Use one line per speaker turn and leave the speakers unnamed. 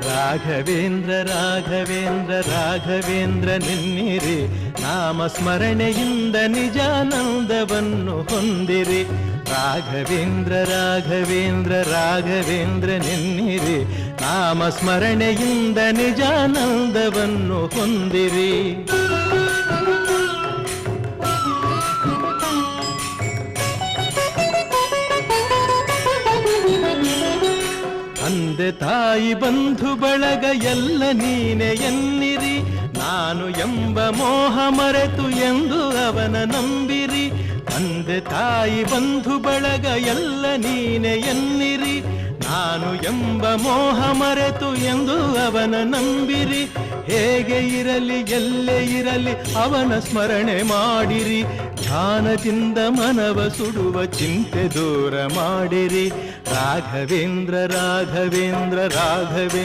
ರಾಘವೇಂದ್ರ ರಾಘವೇಂದ್ರ ರಾಘವೇಂದ್ರ ನೆನ್ನಿರಿ, ನಾಮಸ್ಮರಣೆಯಿಂದ ನಿಜಾನಂದವನ್ನು ಹೊಂದಿರಿ. ರಾಘವೇಂದ್ರ ರಾಘವೇಂದ್ರ ರಾಘವೇಂದ್ರ ನೆನ್ನಿರಿ, ನಾಮಸ್ಮರಣೆಯಿಂದ ನಿಜಾನಂದವನ್ನು ಹೊಂದಿರಿ. ತಂದೆ ತಾಯಿ ಬಂಧು ಬಳಗ ಎಲ್ಲ ನೀನೆ ಎನ್ನಿರಿ, ನಾನು ಎಂಬ ಮೋಹ ಮರೆತು ಎಂದು ಅವನ ನಂಬಿರಿ. ತಂದೆ ತಾಯಿ ಬಂಧು ಬಳಗ ಎಲ್ಲ ನೀನೆ ಎನ್ನಿರಿ, ನಾನು ಎಂಬ ಮೋಹ ಮರೆತು ಎಂದು ಅವನ ನಂಬಿರಿ. ಹೇಗೆ ಇರಲಿ ಎಲ್ಲೇ ಇರಲಿ ಅವನ ಸ್ಮರಣೆ ಮಾಡಿರಿ, ಧ್ಯಾನದಿಂದ ಮನವ ಸುಡುವ ಚಿಂತೆ ದೂರ ಮಾಡಿರಿ. ರಾಘವೇಂದ್ರ ರಾಘವೇಂದ್ರ ರಾಘವೇಂದ್ರ